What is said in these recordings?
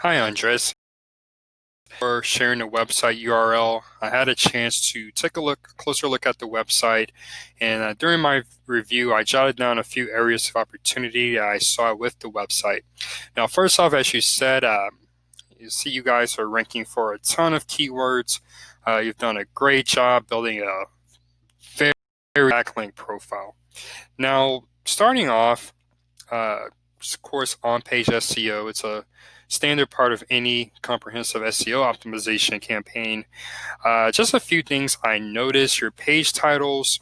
Hi, Andres. For sharing the website URL, I had a chance to take a closer look at the website, and during my review, I jotted down a few areas of opportunity that I saw with the website. Now, first off, as you said, you see you guys are ranking for a ton of keywords. You've done a great job building a very backlink profile. Now, starting off, of course, on-page SEO. It's a standard part of any comprehensive SEO optimization campaign. Just a few things I noticed. Your page titles.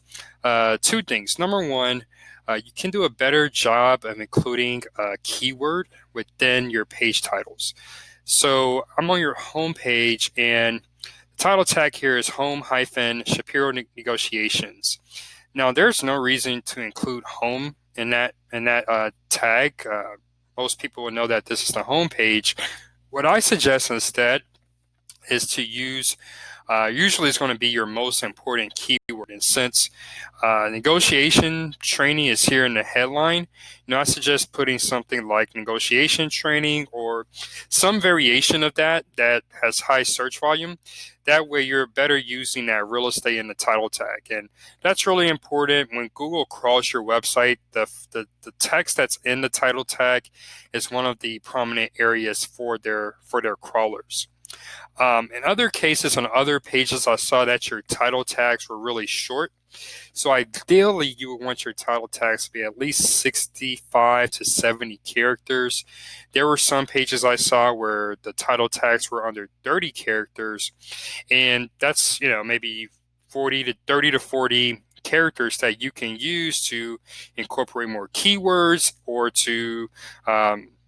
Two things. Number one, you can do a better job of including a keyword within your page titles. So I'm on your home page, and the title tag here is home hyphen Shapiro negotiations. Now, there's no reason to include home in that tag. Most people will know that this is the home page. What I suggest instead is to use usually it's going to be your most important keyword. And since negotiation training is here in the headline, I suggest putting something like negotiation training or some variation of that has high search volume. That way you're better using that real estate in the title tag. And that's really important. When Google crawls your website, the text that's in the title tag is one of the prominent areas for their crawlers. In other cases, on other pages, I saw that your title tags were really short. So ideally, you would want your title tags to be at least 65 to 70 characters. There were some pages I saw where the title tags were under 30 characters, and that's maybe 30 to 40 characters that you can use to incorporate more keywords or to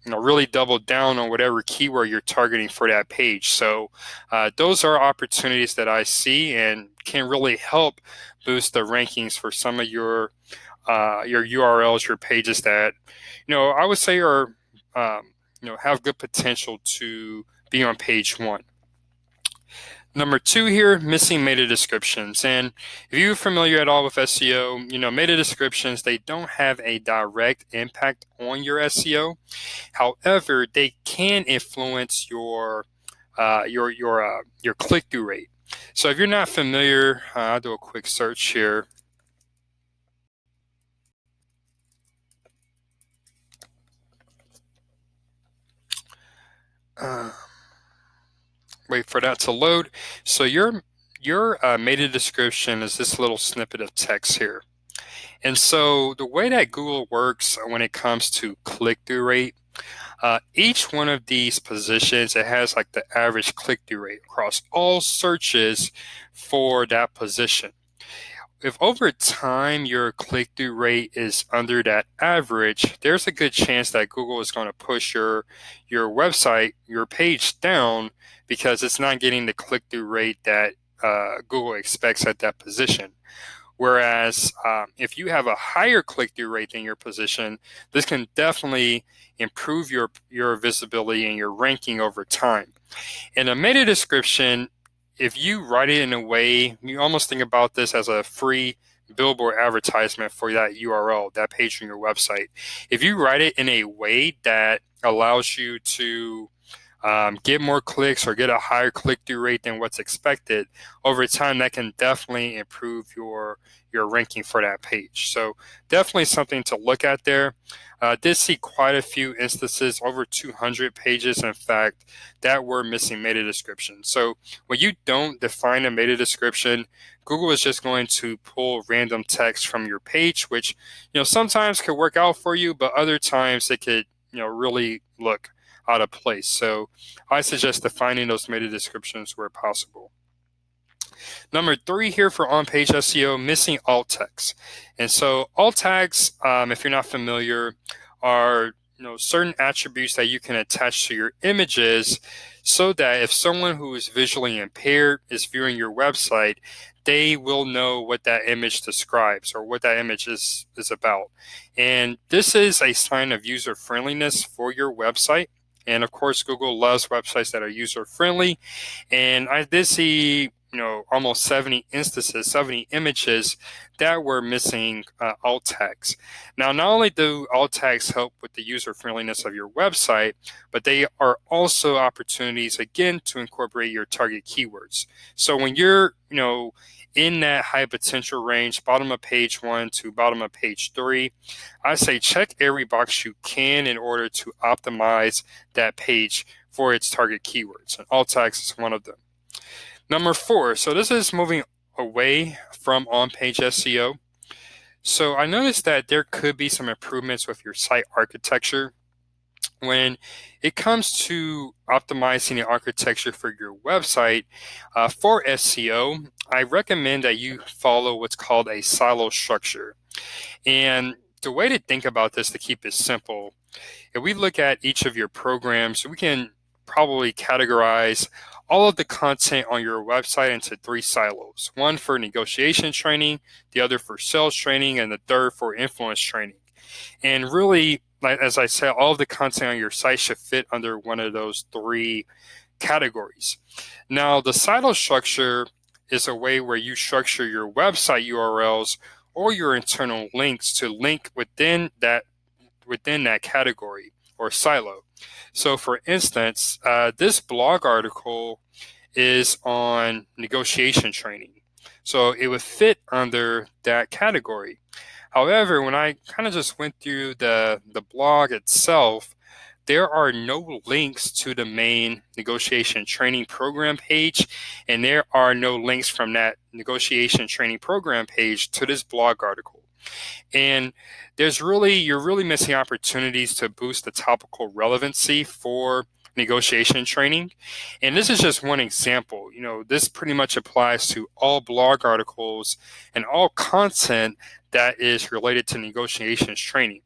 really double down on whatever keyword you're targeting for that page. So those are opportunities that I see and can really help boost the rankings for some of your URLs, your pages that I would say are have good potential to be on page one. Number two here, missing meta descriptions. And if you're familiar at all with SEO, meta descriptions, they don't have a direct impact on your SEO. However, they can influence your click-through rate. So if you're not familiar, I'll do a quick search here. Wait for that to load. So your meta description is this little snippet of text here. And so the way that Google works when it comes to click-through rate, each one of these positions, it has like the average click-through rate across all searches for that position. If over time your click-through rate is under that average, there's a good chance that Google is going to push your website, your page down because it's not getting the click-through rate that Google expects at that position. Whereas if you have a higher click-through rate than your position, this can definitely improve your visibility and your ranking over time. In a meta description, if you write it in a way, you almost think about this as a free billboard advertisement for that URL, that page on your website. If you write it in a way that allows you to get more clicks or get a higher click-through rate than what's expected, over time that can definitely improve your ranking for that page. So definitely something to look at there. Did see quite a few instances, over 200 pages, in fact, that were missing meta description. So when you don't define a meta description, Google is just going to pull random text from your page, which sometimes could work out for you, but other times it could really look out of place. So I suggest defining those meta descriptions where possible. Number three here for on-page SEO, missing alt text. And so alt tags, if you're not familiar, are certain attributes that you can attach to your images so that if someone who is visually impaired is viewing your website, they will know what that image describes or what that image is about. And this is a sign of user friendliness for your website. And of course, Google loves websites that are user friendly. And I did see almost 70 instances, 70 images that were missing alt tags. Now, not only do alt tags help with the user friendliness of your website, but they are also opportunities, again, to incorporate your target keywords. So when you're, in that high potential range, bottom of page 1 to bottom of page 3, I say check every box you can in order to optimize that page for its target keywords, and alt tags is one of them. Number 4, so this is moving away from on-page SEO. So I noticed that there could be some improvements with your site architecture. When it comes to optimizing the architecture for your website for SEO, I recommend that you follow what's called a silo structure. And the way to think about this, to keep it simple, if we look at each of your programs, we can probably categorize all of the content on your website into 3 silos. One for negotiation training, the other for sales training, and the third for influence training. And really, like as I said, all of the content on your site should fit under one of those 3 categories. Now, the silo structure is a way where you structure your website URLs or your internal links to link within that category or silo. So for instance, this blog article is on negotiation training. So it would fit under that category. However, when I kind of just went through the blog itself, there are no links to the main negotiation training program page, and there are no links from that negotiation training program page to this blog article. And you're really missing opportunities to boost the topical relevancy for negotiation training. And this is just one example. This pretty much applies to all blog articles and all content that is related to negotiations training.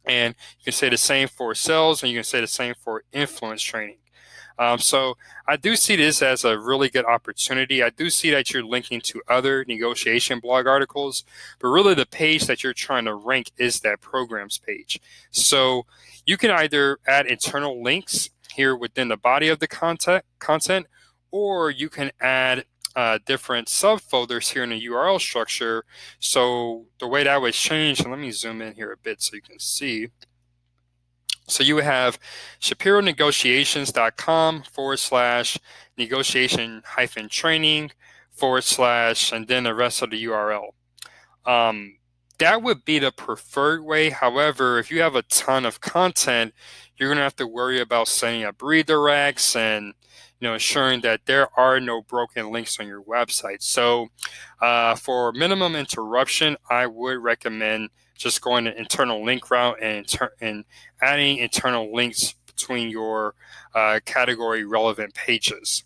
And you can say the same for sales, and you can say the same for influence training. So I do see this as a really good opportunity. I do see that you're linking to other negotiation blog articles, but really the page that you're trying to rank is that programs page. So you can either add internal links here within the body of the content, or you can add different subfolders here in the URL structure. So the way that would change, and let me zoom in here a bit so you can see. So you would have shapironegotiations.com/negotiation-training/ and then the rest of the URL. That would be the preferred way. However, if you have a ton of content, you're going to have to worry about setting up redirects and ensuring that there are no broken links on your website. So for minimum interruption, I would recommend just going the internal link route and adding internal links between your category relevant pages.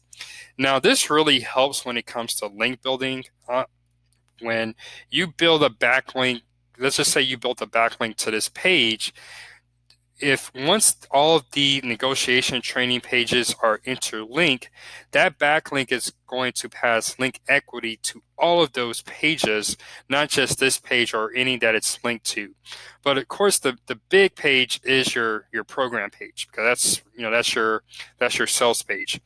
Now, this really helps when it comes to link building. When you build a backlink, let's just say you built a backlink to this page, if once all of the negotiation training pages are interlinked, that backlink is going to pass link equity to all of those pages, not just this page or any that it's linked to. But of course, the big page is your program page, because that's your sales page.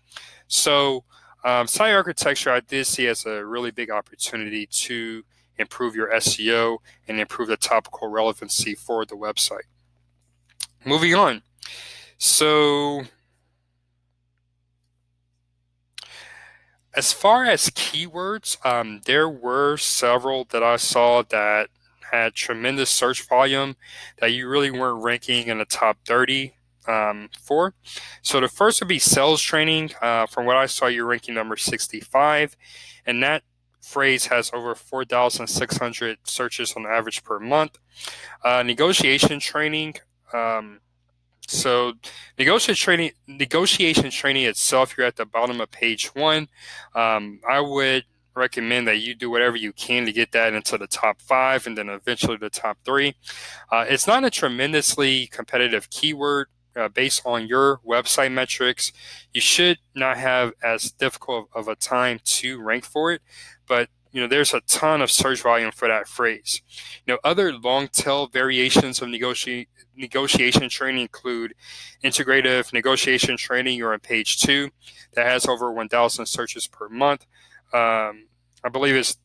So site architecture I did see as a really big opportunity to improve your SEO and improve the topical relevancy for the website. Moving on. So as far as keywords, there were several that I saw that had tremendous search volume that you really weren't ranking in the top 30 for. So the first would be sales training. From what I saw, you're ranking number 65, and that phrase has over 4,600 searches on average per month. Negotiation training. So negotiation training itself, you're at the bottom of page 1. I would recommend that you do whatever you can to get that into the top 5 and then eventually the top 3. It's not a tremendously competitive keyword. Based on your website metrics, you should not have as difficult of a time to rank for it, but there's a ton of search volume for that phrase. Other long tail variations of negotiation training include integrative negotiation training. You're on page 2, that has over 1,000 searches per month. I believe it's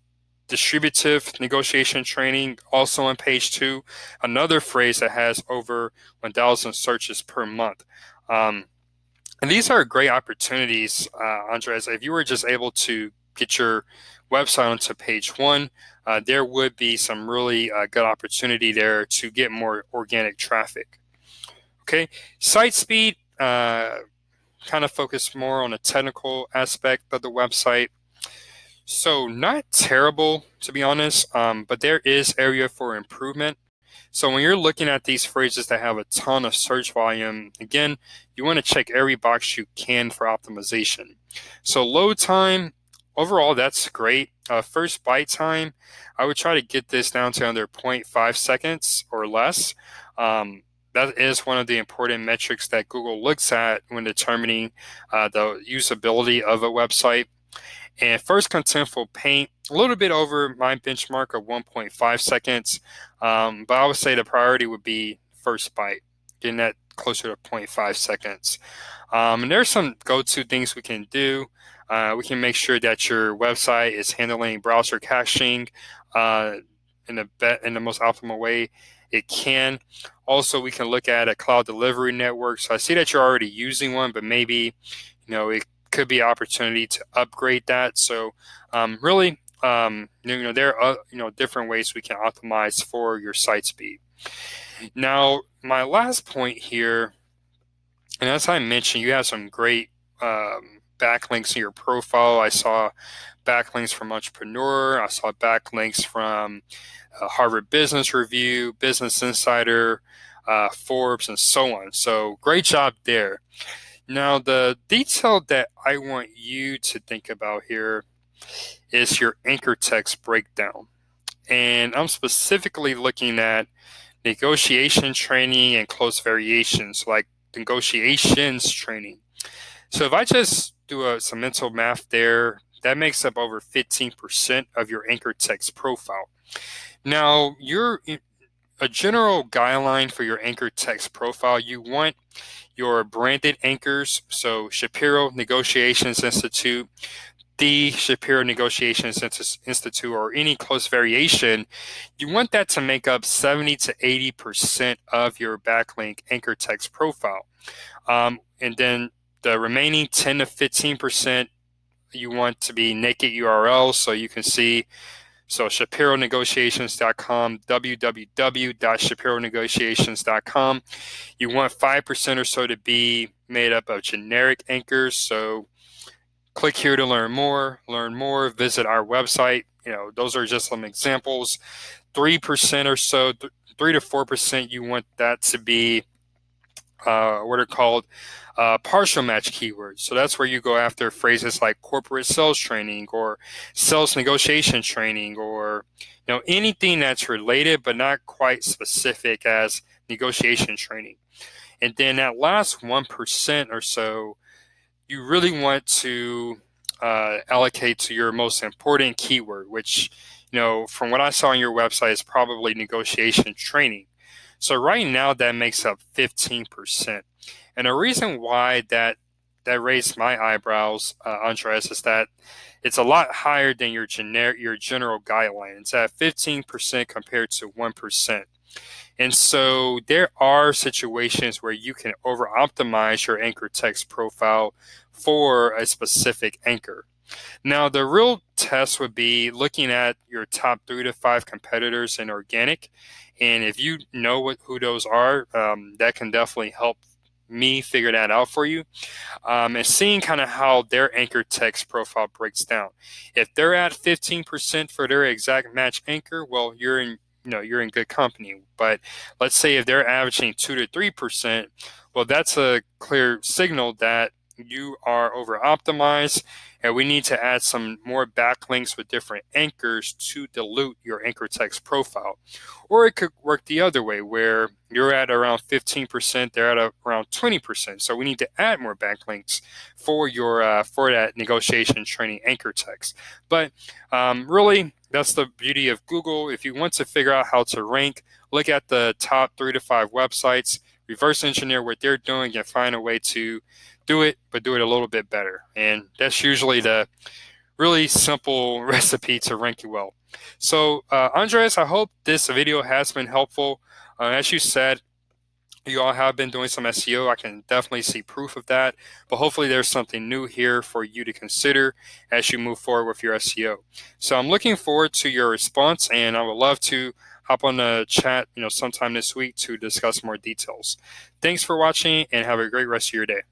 distributive negotiation training, also on page 2. Another phrase that has over 1,000 searches per month. And these are great opportunities, Andres. If you were just able to get your website onto page 1, there would be some really good opportunity there to get more organic traffic. Okay, site speed, kind of focus more on the technical aspect of the website. So not terrible, to be honest, but there is area for improvement. So when you're looking at these phrases that have a ton of search volume, again, you want to check every box you can for optimization. So load time, overall, that's great. First byte time, I would try to get this down to under 0.5 seconds or less. That is one of the important metrics that Google looks at when determining the usability of a website. And first contentful paint, a little bit over my benchmark of 1.5 seconds. But I would say the priority would be first byte, getting that closer to 0.5 seconds. And there's some go-to things we can do. We can make sure that your website is handling browser caching in the most optimal way it can. Also, we can look at a cloud delivery network. So I see that you're already using one, but maybe it could be an opportunity to upgrade that. So really, there are different ways we can optimize for your site speed. Now, my last point here, and as I mentioned, you have some great backlinks in your profile. I saw backlinks from Entrepreneur. I saw backlinks from Harvard Business Review, Business Insider, Forbes, and so on. So great job there. Now, the detail that I want you to think about here is your anchor text breakdown. And I'm specifically looking at negotiation training and close variations, like negotiations training. So if I just do some mental math there, that makes up over 15% of your anchor text profile. Now, a general guideline for your anchor text profile, you want your branded anchors, so Shapiro Negotiations Institute, the Shapiro Negotiations Institute, or any close variation, you want that to make up 70 to 80% of your backlink anchor text profile. And then the remaining 10 to 15%, you want to be naked URLs, so you can see, so ShapiroNegotiations.com, www.ShapiroNegotiations.com. You want 5% or so to be made up of generic anchors. So click here to learn more, visit our website. Those are just some examples. 3% or so, 3 to 4%, you want that to be what are called partial match keywords. So that's where you go after phrases like corporate sales training or sales negotiation training, or anything that's related but not quite specific as negotiation training. And then that last 1% or so, you really want to allocate to your most important keyword, which from what I saw on your website is probably negotiation training. So right now that makes up 15%. And the reason why that raised my eyebrows, Andres, is that it's a lot higher than your general guideline. It's at 15% compared to 1%. And so there are situations where you can over-optimize your anchor text profile for a specific anchor. Now, the real test would be looking at your top 3 to 5 competitors in organic. And if you know who those are, that can definitely help me figure that out for you. And seeing kind of how their anchor text profile breaks down. If they're at 15% for their exact match anchor, well, you're in good company. But let's say if they're averaging 2 to 3%, well, that's a clear signal that you are over optimized, and we need to add some more backlinks with different anchors to dilute your anchor text profile. Or it could work the other way, where you're at around 15%, they're at around 20%. So we need to add more backlinks for your for that negotiation training anchor text. But really, that's the beauty of Google. If you want to figure out how to rank, look at the top 3 to 5 websites, reverse engineer what they're doing, and find a way to do it, but do it a little bit better. And that's usually the really simple recipe to rank you well. So, Andres, I hope this video has been helpful. As you said, you all have been doing some SEO. I can definitely see proof of that. But hopefully there's something new here for you to consider as you move forward with your SEO. So I'm looking forward to your response, and I would love to hop on the chat, sometime this week to discuss more details. Thanks for watching, and have a great rest of your day.